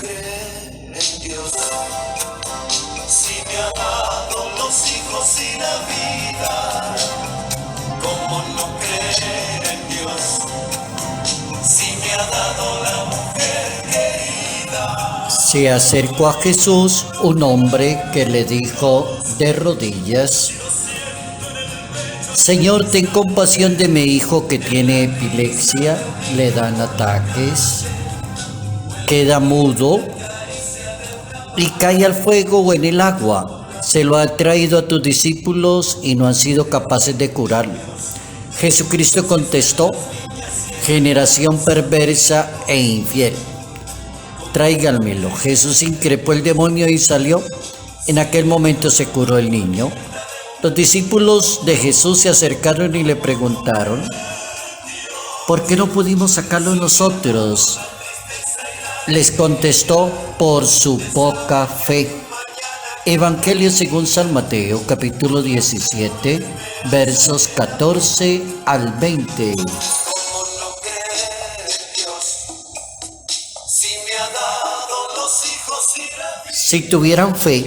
creer en Dios? Si me ha dado los hijos y la vida, ¿cómo no creer en Dios? Si me ha dado la mujer querida. Se acercó a Jesús un hombre que le dijo de rodillas: Señor, ten compasión de mi hijo que tiene epilepsia, le dan ataques, queda mudo y cae al fuego o en el agua. Se lo ha traído a tus discípulos y no han sido capaces de curarlo. Jesucristo contestó: generación perversa e infiel, tráiganmelo. Jesús increpó el demonio y salió. En aquel momento se curó el niño. Los discípulos de Jesús se acercaron y le preguntaron: ¿por qué no pudimos sacarlo nosotros? Les contestó: por su poca fe. Evangelio según San Mateo, capítulo 17, versos 14 al 20. ¿Cómo no creer en Dios? Si me ha dado los hijos y la vida. Si tuvieran fe,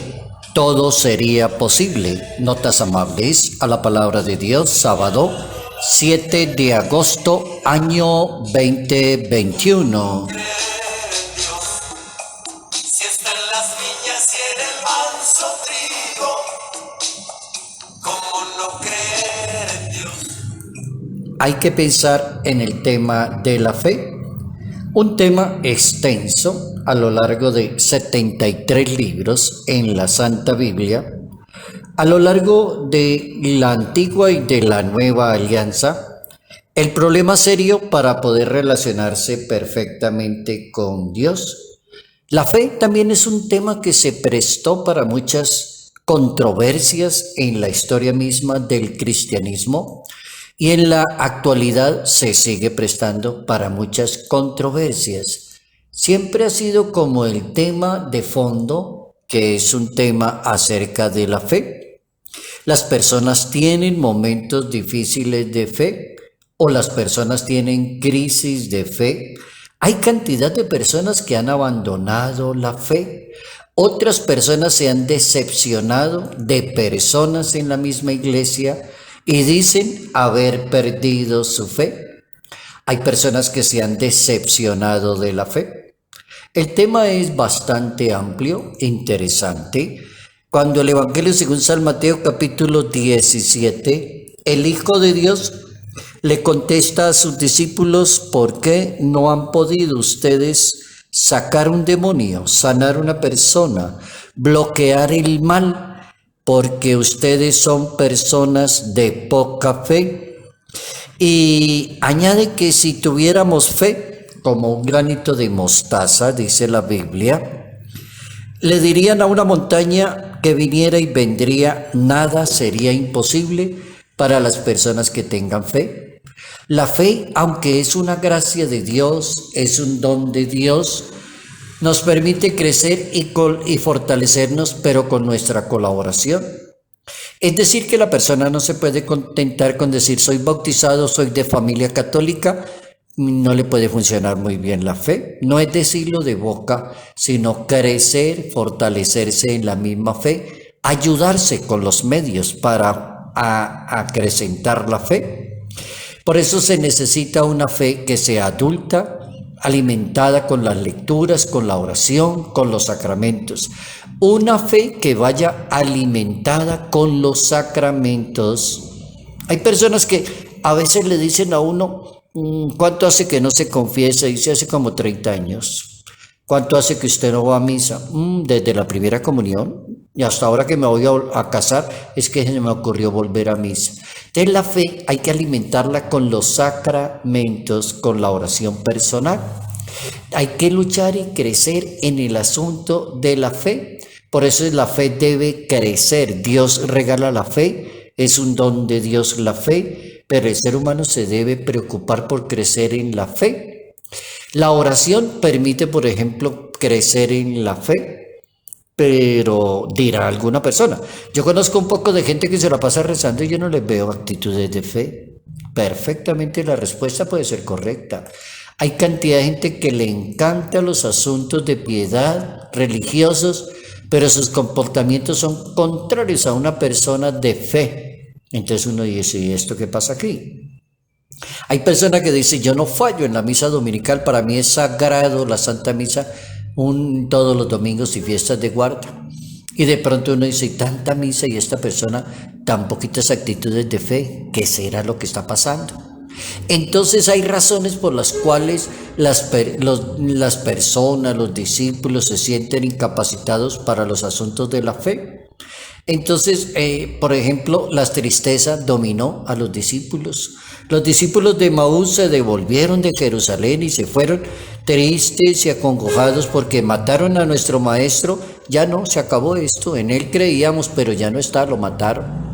todo sería posible. Notas amables a la palabra de Dios, sábado 7 de agosto, año 2021. Si está en las viñas y en el manso trigo, ¿cómo no creer en Dios? Hay que pensar en el tema de la fe, un tema extenso a lo largo de 73 libros en la Santa Biblia, a lo largo de la Antigua y de la Nueva Alianza. El problema serio para poder relacionarse perfectamente con Dios. La fe también es un tema que se prestó para muchas controversias en la historia misma del cristianismo y en la actualidad se sigue prestando para muchas controversias. Siempre ha sido como el tema de fondo, que es un tema acerca de la fe. Las personas tienen momentos difíciles de fe o las personas tienen crisis de fe. Hay cantidad de personas que han abandonado la fe. Otras personas se han decepcionado de personas en la misma iglesia y dicen haber perdido su fe. Hay personas que se han decepcionado de la fe. El tema es bastante amplio, interesante. Cuando el Evangelio según San Mateo capítulo 17, el Hijo de Dios le contesta a sus discípulos: ¿por qué no han podido ustedes sacar un demonio, sanar una persona, bloquear el mal? Porque ustedes son personas de poca fe. Y añade que si tuviéramos fe, como un granito de mostaza, dice la Biblia, le dirían a una montaña que viniera y vendría, nada sería imposible para las personas que tengan fe. La fe, aunque es una gracia de Dios, es un don de Dios, nos permite crecer y fortalecernos, pero con nuestra colaboración. Es decir, que la persona no se puede contentar con decir soy bautizado, soy de familia católica. No le puede funcionar muy bien la fe. No es decirlo de boca, sino crecer, fortalecerse en la misma fe, ayudarse con los medios para acrecentar la fe. Por eso se necesita una fe que sea adulta, alimentada con las lecturas, con la oración, con los sacramentos. Una fe que vaya alimentada con los sacramentos. Hay personas que a veces le dicen a uno: ¿cuánto hace que no se confiesa? Dice: hace como 30 años. ¿Cuánto hace que usted no va a misa? Desde la primera comunión. Y hasta ahora que me voy a casar es que se me ocurrió volver a misa. Entonces la fe hay que alimentarla con los sacramentos, con la oración personal. Hay que luchar y crecer en el asunto de la fe. Por eso la fe debe crecer. Dios regala la fe, es un don de Dios la fe, pero el ser humano se debe preocupar por crecer en la fe. La oración permite, por ejemplo, crecer en la fe. Pero dirá alguna persona: yo conozco un poco de gente que se la pasa rezando y yo no les veo actitudes de fe. Perfectamente la respuesta puede ser correcta. Hay cantidad de gente que le encanta los asuntos de piedad, religiosos, pero sus comportamientos son contrarios a una persona de fe. Entonces uno dice, ¿y esto qué pasa aquí? Hay personas que dicen, yo no fallo en la misa dominical, para mí es sagrado la Santa Misa todos los domingos y fiestas de guarda. Y de pronto uno dice, tanta misa y esta persona tan poquitas actitudes de fe, ¿qué será lo que está pasando? Entonces hay razones por las cuales las personas, los discípulos se sienten incapacitados para los asuntos de la fe. Entonces, por ejemplo, la tristeza dominó a los discípulos. Los discípulos de Emaús se devolvieron de Jerusalén y se fueron tristes y acongojados porque mataron a nuestro maestro. Ya no, se acabó esto, en él creíamos, pero ya no está, lo mataron.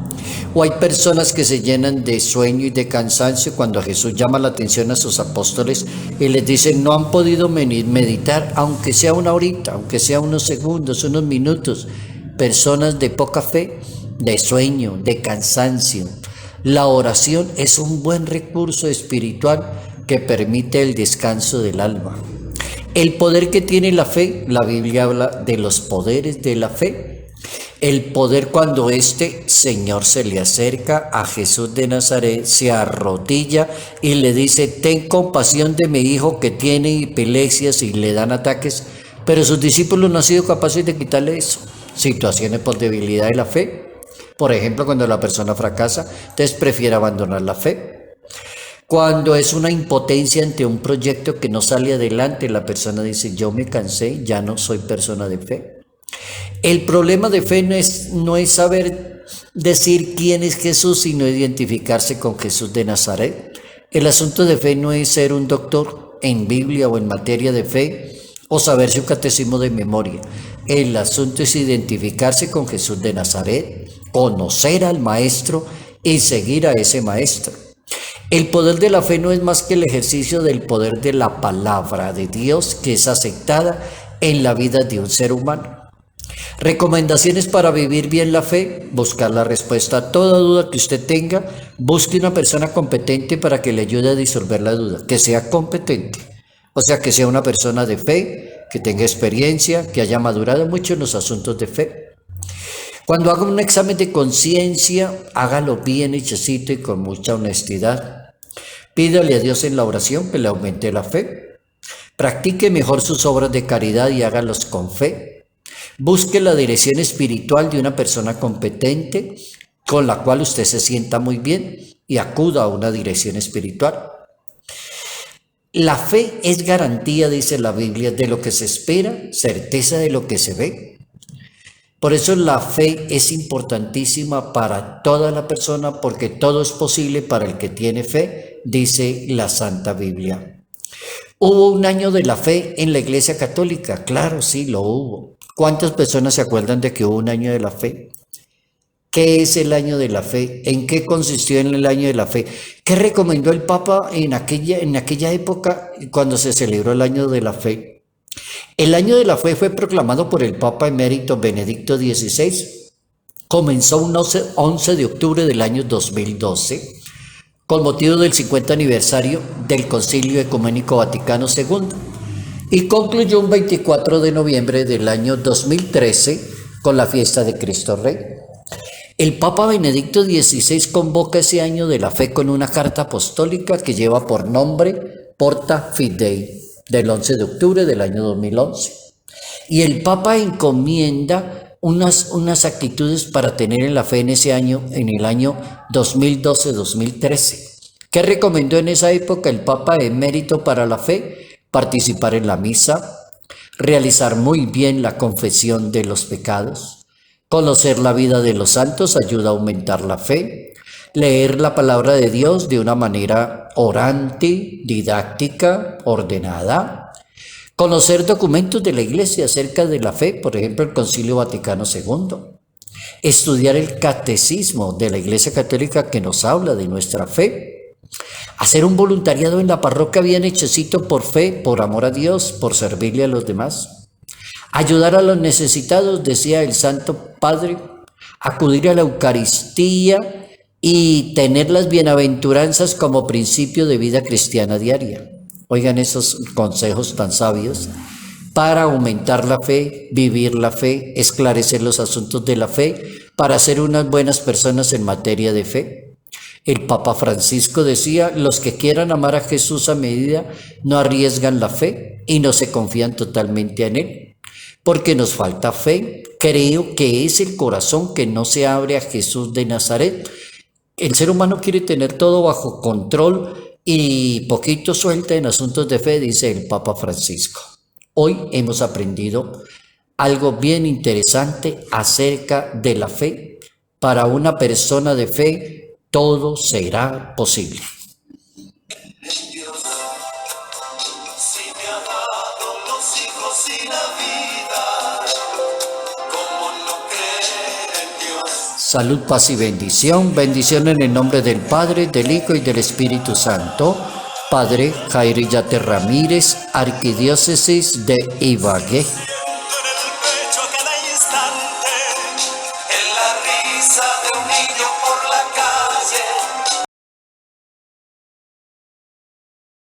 O hay personas que se llenan de sueño y de cansancio cuando Jesús llama la atención a sus apóstoles y les dice, no han podido meditar, aunque sea una horita, aunque sea unos segundos, unos minutos. Personas de poca fe, de sueño, de cansancio. La oración es un buen recurso espiritual que permite el descanso del alma. El poder que tiene la fe, la Biblia habla de los poderes de la fe. El poder cuando este Señor se le acerca a Jesús de Nazaret, se arrodilla y le dice, ten compasión de mi hijo que tiene epilepsias y le dan ataques, pero sus discípulos no han sido capaces de quitarle eso. Situaciones por debilidad de la fe. Por ejemplo, cuando la persona fracasa, entonces prefiere abandonar la fe. Cuando es una impotencia ante un proyecto que no sale adelante, la persona dice, yo me cansé, ya no soy persona de fe. El problema de fe no es saber decir quién es Jesús, sino identificarse con Jesús de Nazaret. El asunto de fe no es ser un doctor en Biblia o en materia de fe o saberse un catecismo de memoria. El asunto es identificarse con Jesús de Nazaret, conocer al Maestro y seguir a ese Maestro. El poder de la fe no es más que el ejercicio del poder de la palabra de Dios que es aceptada en la vida de un ser humano. Recomendaciones para vivir bien la fe: buscar la respuesta a toda duda que usted tenga. Busque una persona competente para que le ayude a disolver la duda, que sea competente, o sea, que sea una persona de fe, que tenga experiencia, que haya madurado mucho en los asuntos de fe. Cuando haga un examen de conciencia, hágalo bien hechecito y con mucha honestidad. Pídale a Dios en la oración que le aumente la fe. Practique mejor sus obras de caridad y hágalos con fe. Busque la dirección espiritual de una persona competente con la cual usted se sienta muy bien y acuda a una dirección espiritual. La fe es garantía, dice la Biblia, de lo que se espera, certeza de lo que se ve. Por eso la fe es importantísima para toda la persona, porque todo es posible para el que tiene fe, dice la Santa Biblia. ¿Hubo un año de la fe en la Iglesia Católica? Claro, sí, lo hubo. ¿Cuántas personas se acuerdan de que hubo un año de la fe? ¿Qué es el año de la fe? ¿En qué consistió en el año de la fe? ¿Qué recomendó el Papa en aquella época cuando se celebró el año de la fe? El año de la fe fue proclamado por el Papa emérito Benedicto XVI. Comenzó un 11 de octubre del año 2012, con motivo del 50 aniversario del Concilio Ecuménico Vaticano II, y concluyó un 24 de noviembre del año 2013 con la fiesta de Cristo Rey. El Papa Benedicto XVI convoca ese año de la fe con una carta apostólica que lleva por nombre Porta Fidei, del 11 de octubre del año 2011. Y el Papa encomienda unas actitudes para tener en la fe en ese año, en el año 2012-2013. ¿Qué recomendó en esa época el Papa emérito para la fe? Participar en la misa, realizar muy bien la confesión de los pecados, conocer la vida de los santos ayuda a aumentar la fe, leer la palabra de Dios de una manera orante, didáctica, ordenada, conocer documentos de la Iglesia acerca de la fe, por ejemplo el Concilio Vaticano II, estudiar el catecismo de la Iglesia Católica que nos habla de nuestra fe, hacer un voluntariado en la parroquia bien hechecito por fe, por amor a Dios, por servirle a los demás. Ayudar a los necesitados, decía el Santo Padre, acudir a la Eucaristía y tener las bienaventuranzas como principio de vida cristiana diaria. Oigan esos consejos tan sabios para aumentar la fe, vivir la fe, esclarecer los asuntos de la fe, para ser unas buenas personas en materia de fe. El Papa Francisco decía, los que quieran amar a Jesús a medida no arriesgan la fe y no se confían totalmente en Él, porque nos falta fe. Creo que es el corazón que no se abre a Jesús de Nazaret. El ser humano quiere tener todo bajo control y poquito suelta en asuntos de fe, dice el Papa Francisco. Hoy hemos aprendido algo bien interesante acerca de la fe. Para una persona de fe, todo será posible. Dios, si me ha dado los hijos y la vida, ¿cómo no creer en Dios? Salud, paz y bendición. Bendición en el nombre del Padre, del Hijo y del Espíritu Santo. Padre Jair Yate Ramírez, Arquidiócesis de Ibagué. Siento en el pecho a cada instante, en la risa de un niño por la calle.